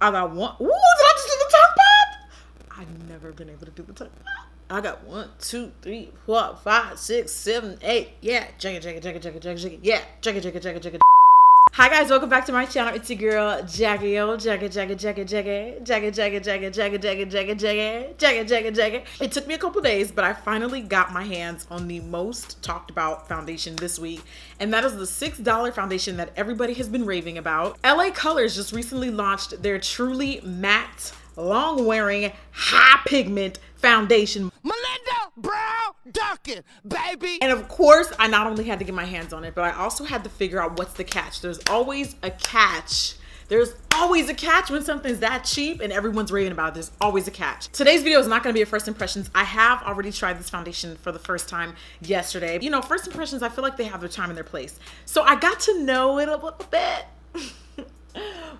I got one. Ooh, did I just do the tongue pop? I've never been able to do the tongue pop. I got 1, 2, 3, 4, 5, 6, 7, 8. Yeah, jigga, jigga, jigga, jigga, jigga, jigga. Yeah, jigga, jigga, jigga, jigga. Hi guys, welcome back to my channel. It's your girl Jackie. Jagga, jagga, jagga, jagga, jagga, jagga, jagga, jagga, jagga, jagga, jagga, jagga, jagga, jagga. It took me a couple days, but I finally got my hands on the most talked about foundation this week, and that is the $6 foundation that everybody has been raving about. LA Colors just recently launched their truly matte, long-wearing, high pigment foundation. Melinda Brown Duncan, baby. And of course, I not only had to get my hands on it, but I also had to figure out what's the catch. There's always a catch. There's always a catch when something's that cheap and everyone's raving about it. There's always a catch. Today's video is not gonna be a first impressions. I have already tried this foundation for the first time yesterday. You know, first impressions, I feel like they have their time and their place. So I got to know it a little bit.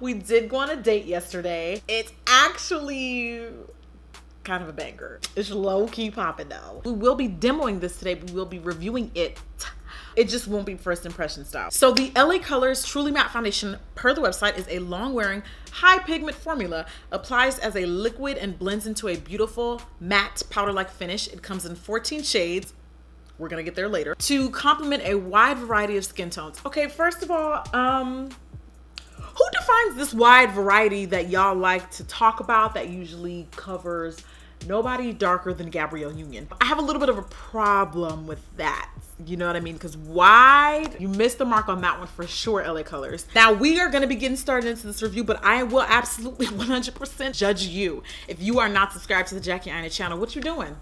We did go on a date yesterday. It's actually kind of a banger. It's low-key popping though. We will be demoing this today, but we will be reviewing it. It just won't be first impression style. So the LA Colors Truly Matte Foundation, per the website, is a long-wearing, high pigment formula, applies as a liquid and blends into a beautiful matte powder-like finish. It comes in 14 shades. We're gonna get there later. To complement a wide variety of skin tones. Okay, first of all, who defines this wide variety that y'all like to talk about that usually covers nobody darker than Gabrielle Union? I have a little bit of a problem with that. You know what I mean? Because wide, you missed the mark on that one for sure, LA Colors. Now we are gonna be getting started into this review, but I will absolutely 100% judge you. If you are not subscribed to the Jackie Aina channel, what you doing?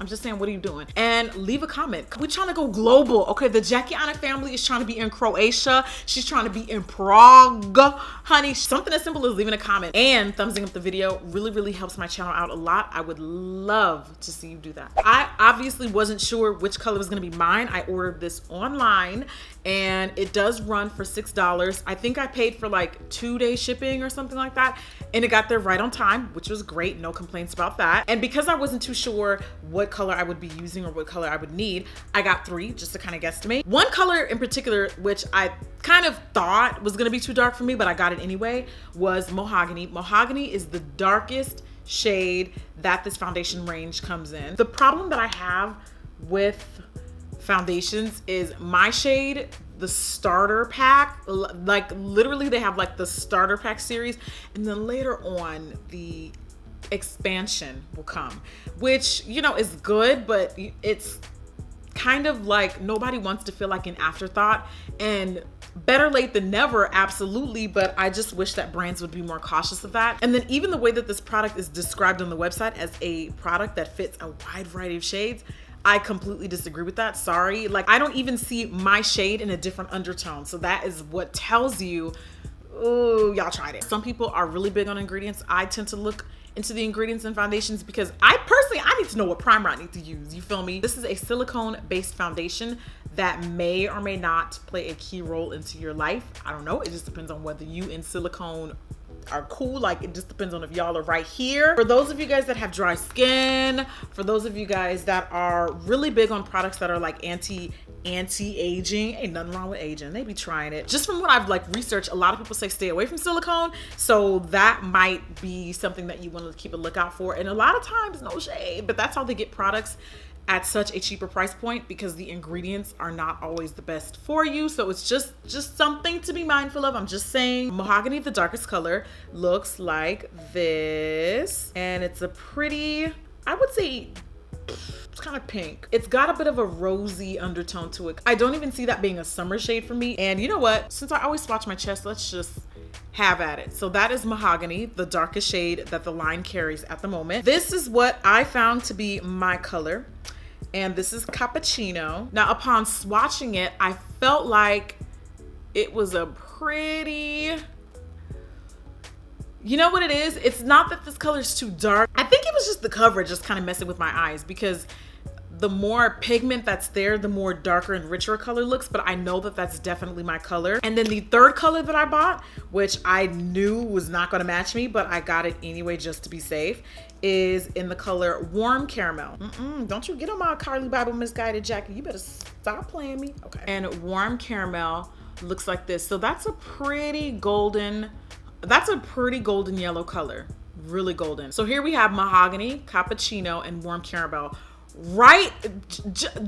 I'm just saying, what are you doing? And leave a comment. We're trying to go global. Okay, the Jackie Aina family is trying to be in Croatia. She's trying to be in Prague. Honey, something as simple as leaving a comment and thumbsing up the video really helps my channel out a lot. I would love to see you do that. I obviously wasn't sure which color was gonna be mine. I ordered this online and it does run for $6. I think I paid for like 2-day shipping or something like that. And it got there right on time, which was great. No complaints about that. And because I wasn't too sure what color I would be using or what color I would need, I got 3 just to kind of guesstimate. One color in particular, which I kind of thought was gonna be too dark for me, but I got it anyway, was Mahogany. Mahogany is the darkest shade that this foundation range comes in. The problem that I have with foundations is my shade, the starter pack, like literally they have like the starter pack series, and then later on the expansion will come, which, you know, is good, but it's kind of like nobody wants to feel like an afterthought, and better late than never, absolutely, but I just wish that brands would be more cautious of that. And then even the way that this product is described on the website as a product that fits a wide variety of shades, I completely disagree with that. Sorry. Like, I don't even see my shade in a different undertone. So that is what tells you, oh, y'all tried it. Some people are really big on ingredients. I tend to look into the ingredients and foundations because I need to know what primer I need to use. You feel me? This is a silicone-based foundation that may or may not play a key role into your life. I don't know. It just depends on whether you and silicone are cool. Like, it just depends on if y'all are right here. For those of you guys that have dry skin, for those of you guys that are really big on products that are like anti-aging, ain't nothing wrong with aging. They be trying it. Just from what I've like researched, a lot of people say stay away from silicone. So that might be something that you want to keep a lookout for. And a lot of times, no shade, but that's how they get products at such a cheaper price point, because the ingredients are not always the best for you. So it's just something to be mindful of. I'm just saying. Mahogany, the darkest color, looks like this, and it's a pretty, I would say it's kind of pink. It's got a bit of a rosy undertone to it. I don't even see that being a summer shade for me. And you know what, since I always swatch my chest, let's just have at it. So that is Mahogany, the darkest shade that the line carries at the moment. This is what I found to be my color, and this is Cappuccino. Now, upon swatching it, I felt like it was a pretty, you know what it is? It's not that this color is too dark. I think it was just the coverage just kind of messing with my eyes, because the more pigment that's there, the more darker and richer a color looks, but I know that that's definitely my color. And then the third color that I bought, which I knew was not gonna match me, but I got it anyway just to be safe, is in the color Warm Caramel. Don't you get on my Carly Bible Misguided Jackie. You better stop playing me. Okay. And Warm Caramel looks like this. So that's a pretty golden That's a pretty golden yellow color. Really golden. So here we have mahogany, cappuccino, and warm caramel. Right?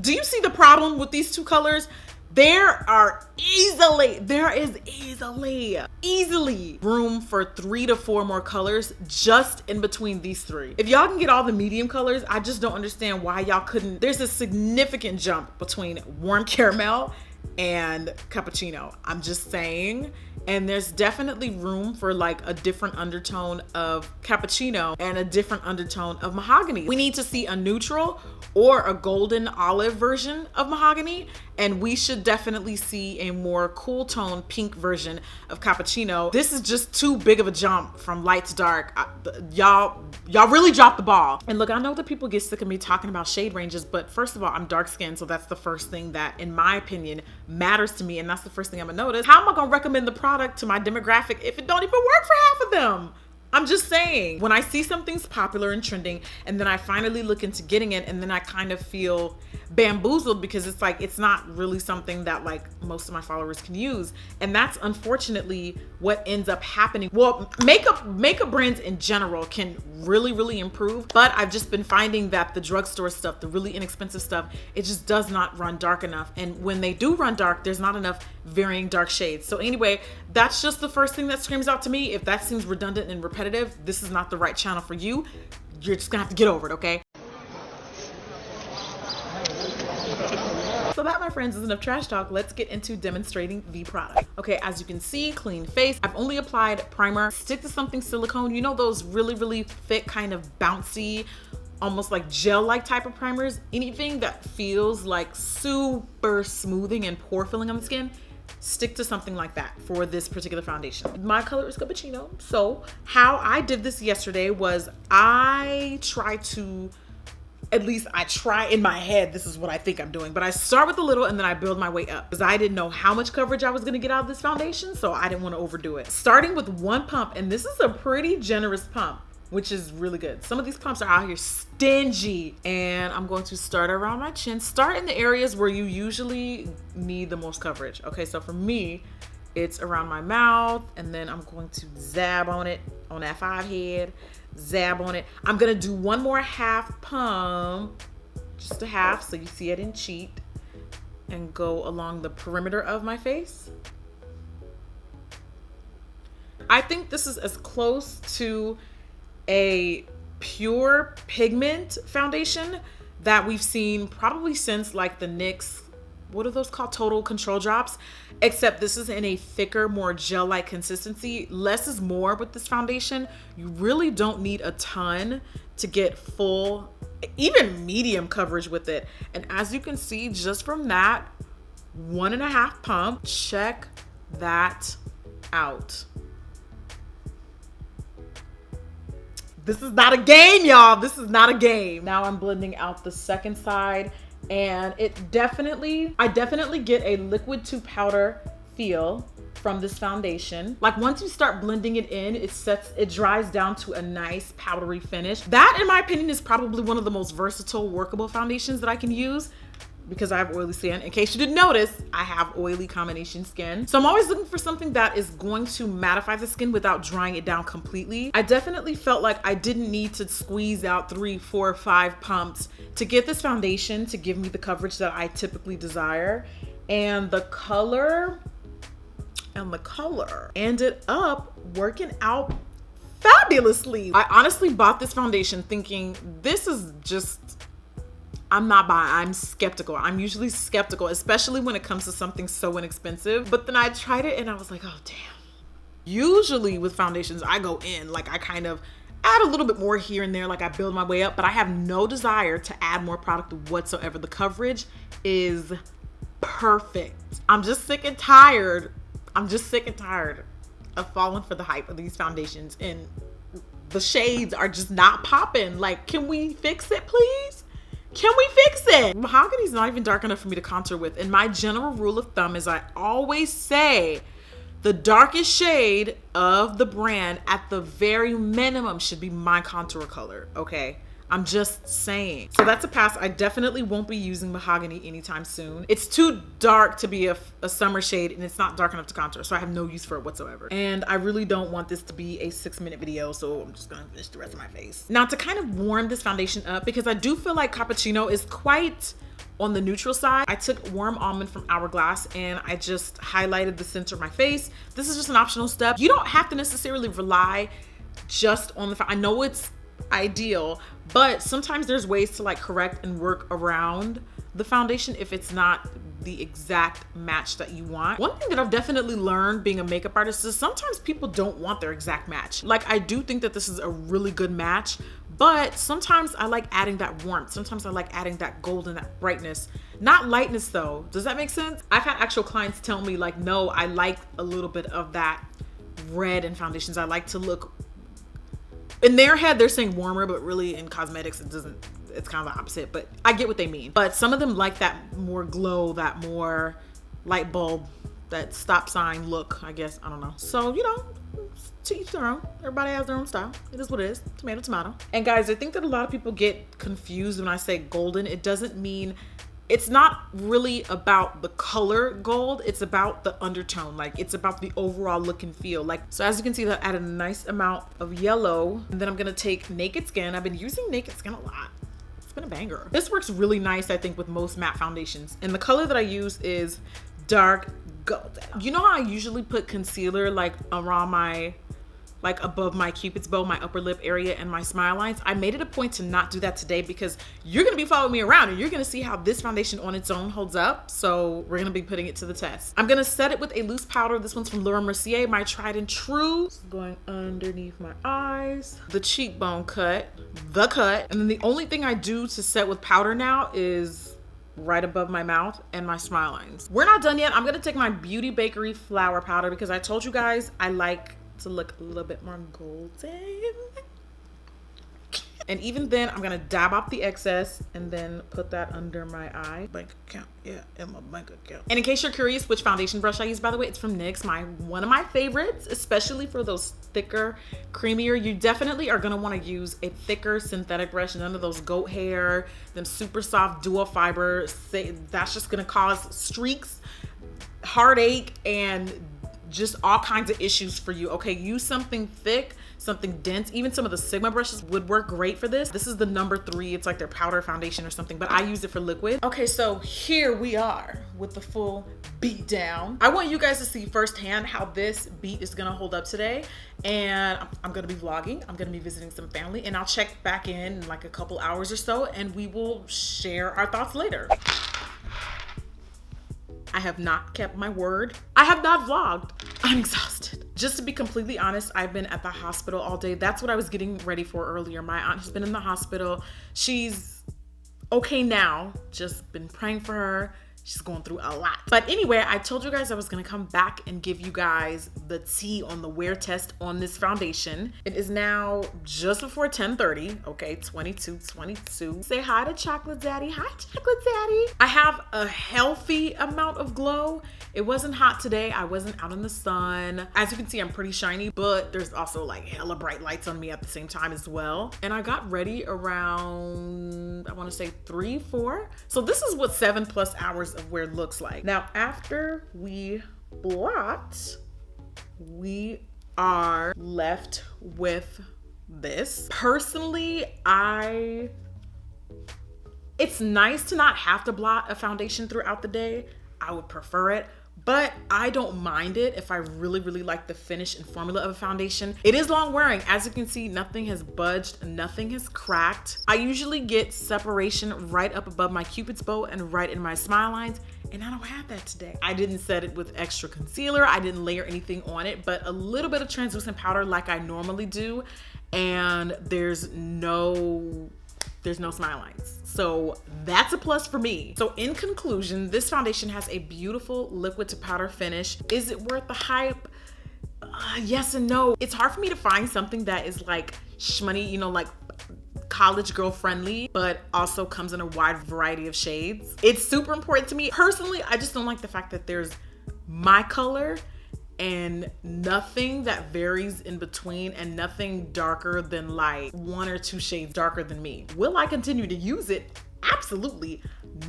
Do you see the problem with these two colors? There is easily room for 3 to 4 more colors just in between these three. If y'all can get all the medium colors, I just don't understand why y'all couldn't. There's a significant jump between warm caramel and cappuccino. I'm just saying. And there's definitely room for like a different undertone of cappuccino and a different undertone of mahogany. We need to see a neutral or a golden olive version of mahogany, and we should definitely see a more cool tone pink version of cappuccino. This is just too big of a jump from light to dark. Y'all really dropped the ball. And look, I know that people get sick of me talking about shade ranges, but first of all, I'm dark skinned, so that's the first thing that, in my opinion, matters to me, and that's the first thing I'm gonna notice. How am I gonna recommend the product to my demographic if it don't even work for half of them? I'm just saying, when I see something's popular and trending and then I finally look into getting it and then I kind of feel bamboozled because it's like, it's not really something that like most of my followers can use. And that's unfortunately what ends up happening. Well, makeup brands in general can really improve, but I've just been finding that the drugstore stuff, the really inexpensive stuff, it just does not run dark enough. And when they do run dark, there's not enough varying dark shades. So anyway, that's just the first thing that screams out to me. If that seems redundant and repetitive, this is not the right channel for you. You're just gonna have to get over it, okay? So that, my friends, is enough trash talk. Let's get into demonstrating the product. Okay, as you can see, clean face. I've only applied primer. Stick to something silicone. You know those really thick, kind of bouncy, almost like gel-like type of primers? Anything that feels like super smoothing and pore filling on the skin, stick to something like that for this particular foundation. My color is cappuccino. So how I did this yesterday was I try in my head, this is what I think I'm doing, but I start with a little and then I build my way up because I didn't know how much coverage I was gonna get out of this foundation, so I didn't want to overdo it. Starting with one pump, and this is a pretty generous pump, which is really good. Some of these pumps are out here stingy, and I'm going to start around my chin. Start in the areas where you usually need the most coverage. Okay, so for me, it's around my mouth, and then I'm going to zab on it on that 5 head. Zab on it. I'm gonna do one more half pump, just a half, so you see I didn't cheat, and go along the perimeter of my face. I think this is as close to a pure pigment foundation that we've seen probably since like the NYX, what are those called? Total Control Drops. Except this is in a thicker, more gel-like consistency. Less is more with this foundation. You really don't need a ton to get full, even medium coverage with it. And as you can see, just from that 1.5 pump, check that out. This is not a game, y'all. This is not a game. Now I'm blending out the second side, and I definitely get a liquid to powder feel from this foundation. Like once you start blending it in, it dries down to a nice powdery finish. That, in my opinion, is probably one of the most versatile workable foundations that I can use because I have oily skin. In case you didn't notice, I have oily combination skin. So I'm always looking for something that is going to mattify the skin without drying it down completely. I definitely felt like I didn't need to squeeze out 3, 4, 5 pumps to get this foundation to give me the coverage that I typically desire. And the color ended up working out fabulously. I honestly bought this foundation thinking this is just, I'm not buying. I'm skeptical. I'm usually skeptical, especially when it comes to something so inexpensive. But then I tried it and I was like, oh damn. Usually with foundations, I go in, like I kind of add a little bit more here and there, like I build my way up, but I have no desire to add more product whatsoever. The coverage is perfect. I'm just sick and tired of falling for the hype of these foundations, and the shades are just not popping. Like, can we fix it, please? Can we fix it? Mahogany's not even dark enough for me to contour with. And my general rule of thumb is I always say the darkest shade of the brand at the very minimum should be my contour color, okay? I'm just saying. So that's a pass. I definitely won't be using mahogany anytime soon. It's too dark to be a summer shade, and it's not dark enough to contour, so I have no use for it whatsoever. And I really don't want this to be a 6-minute video, so I'm just gonna finish the rest of my face. Now, to kind of warm this foundation up, because I do feel like Cappuccino is quite on the neutral side, I took Warm Almond from Hourglass and I just highlighted the center of my face. This is just an optional step. You don't have to necessarily rely just on the, I know it's ideal, but sometimes there's ways to like correct and work around the foundation if it's not the exact match that you want. One thing that I've definitely learned being a makeup artist is sometimes people don't want their exact match. Like, I do think that this is a really good match, but sometimes I like adding that warmth. Sometimes I like adding that gold and that brightness. Not lightness though. Does that make sense? I've had actual clients tell me like, no, I like a little bit of that red in foundations. I like to look, in their head they're saying warmer, but really in cosmetics it doesn't, it's kind of the opposite, but I get what they mean. But some of them like that more glow, that more light bulb, that stop sign look, I guess. I don't know. So, you know, to each their own. Everybody has their own style. It is what it is. Tomato, tomato. And guys, I think that a lot of people get confused when I say golden. It doesn't mean, it's not really about the color gold. It's about the undertone. Like, it's about the overall look and feel. Like, so as you can see, that added a nice amount of yellow. And then I'm gonna take Naked Skin. I've been using Naked Skin a lot. It's been a banger. This works really nice, I think, with most matte foundations. And the color that I use is dark gold. You know how I usually put concealer like around my, like above my cupid's bow, my upper lip area, and my smile lines? I made it a point to not do that today because you're gonna be following me around and you're gonna see how this foundation on its own holds up. So we're gonna be putting it to the test. I'm gonna set it with a loose powder. This one's from Laura Mercier, my tried and true. It's going underneath my eyes, the cheekbone cut, and then the only thing I do to set with powder now is right above my mouth and my smile lines. We're not done yet. I'm gonna take my Beauty Bakery flour powder because I told you guys I like to look a little bit more golden. And even then, I'm gonna dab off the excess and then put that under my eye. Bank account, yeah, in my bank account. And in case you're curious which foundation brush I use, by the way, it's from NYX, one of my favorites, especially for those thicker, creamier. You definitely are gonna wanna use a thicker synthetic brush, none of those goat hair, them super soft dual fiber. That's just gonna cause streaks, heartache, and just all kinds of issues for you. Okay, use something thick, something dense. Even some of the Sigma brushes would work great for this. This is the number 3. It's like their powder foundation or something, but I use it for liquid. Okay, so here we are with the full beat down. I want you guys to see firsthand how this beat is gonna hold up today. And I'm gonna be vlogging. I'm gonna be visiting some family, and I'll check back in like a couple hours or so, and we will share our thoughts later. I have not kept my word. I have not vlogged. I'm exhausted. Just to be completely honest, I've been at the hospital all day. That's what I was getting ready for earlier. My aunt has been in the hospital. She's okay now. Just been praying for her. She's going through a lot. But anyway, I told you guys I was gonna come back and give you guys the tea on the wear test on this foundation. It is now just before 10:30, okay, 22. Say hi to Chocolate Daddy. Hi, Chocolate Daddy. I have a healthy amount of glow. It wasn't hot today. I wasn't out in the sun. As you can see, I'm pretty shiny, but there's also like hella bright lights on me at the same time as well. And I got ready around, I wanna say 3, 4. So this is what 7+ hours of wear looks like. Now, after we blot, we are left with this. Personally, it's nice to not have to blot a foundation throughout the day. I would prefer it, but I don't mind it if I really, really like the finish and formula of a foundation. It is long wearing. As you can see, nothing has budged, nothing has cracked. I usually get separation right up above my cupid's bow and right in my smile lines, and I don't have that today. I didn't set it with extra concealer. I didn't layer anything on it, but a little bit of translucent powder like I normally do, and there's no smile lines. So that's a plus for me. So in conclusion, this foundation has a beautiful liquid to powder finish. Is it worth the hype? Yes and no. It's hard for me to find something that is like shmoney, you know, like college girl friendly, but also comes in a wide variety of shades. It's super important to me. Personally, I just don't like the fact that there's my color and nothing that varies in between, and nothing darker than like 1 or 2 shades darker than me. Will I continue to use it? Absolutely.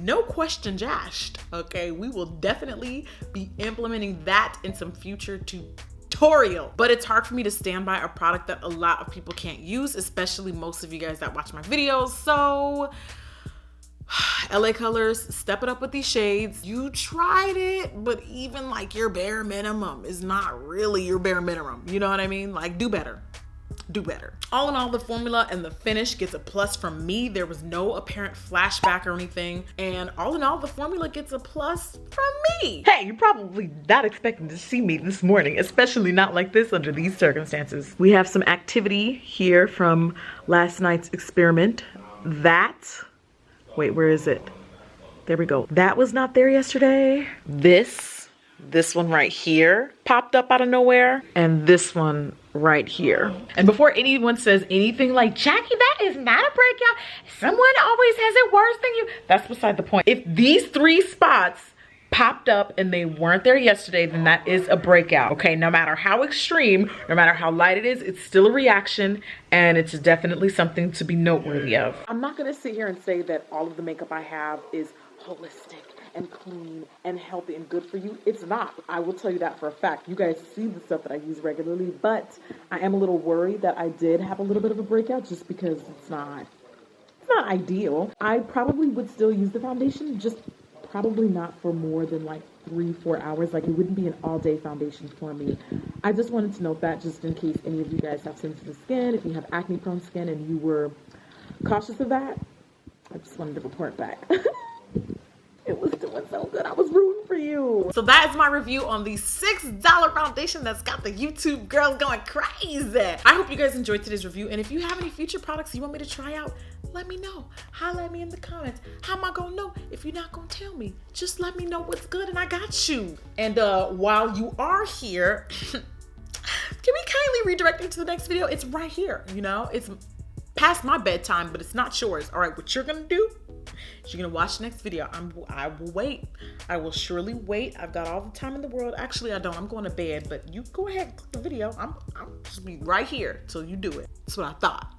No questions asked. Okay, we will definitely be implementing that in some future tutorial. But it's hard for me to stand by a product that a lot of people can't use, especially most of you guys that watch my videos. So LA Colors, step it up with these shades. You tried it, but even like your bare minimum is not really your bare minimum. You know what I mean? Like, do better. Do better. All in all, the formula and the finish gets a plus from me. There was no apparent flashback or anything. And all in all, the formula gets a plus from me. Hey, you're probably not expecting to see me this morning, especially not like this under these circumstances. We have some activity here from last night's experiment. Wait, where is it? There we go. That was not there yesterday. This one right here popped up out of nowhere, and this one right here. And before anyone says anything like, Jackie, that is not a breakout, someone always has it worse than you, that's beside the point. If these 3 spots popped up and they weren't there yesterday, then that is a breakout. Okay, no matter how extreme, no matter how light it is, it's still a reaction, and it's definitely something to be noteworthy of. I'm not gonna sit here and say that all of the makeup I have is holistic and clean and healthy and good for you. It's not. I will tell you that for a fact. You guys see the stuff that I use regularly, but I am a little worried that I did have a little bit of a breakout just because it's not ideal. I probably would still use the foundation, just probably not for more than like 3-4 hours. Like, it wouldn't be an all-day foundation for me. I just wanted to note that just in case any of you guys have sensitive skin, if you have acne-prone skin and you were cautious of that, I just wanted to report back. It was doing so good. I was rooting for you. So that is my review on the $6 foundation that's got the YouTube girls going crazy. I hope you guys enjoyed today's review. And if you have any future products you want me to try out, let me know. Holla at me in the comments. How am I gonna know if you're not gonna tell me? Just let me know what's good and I got you. And while you are here, can we kindly redirect you to the next video? It's right here, you know? It's past my bedtime, but it's not yours. All right, what you're gonna do, you're gonna watch the next video. I will wait. I will surely wait. I've got all the time in the world. Actually, I don't. I'm going to bed, but you go ahead and click the video. I'm just be right here till you do it. That's what I thought.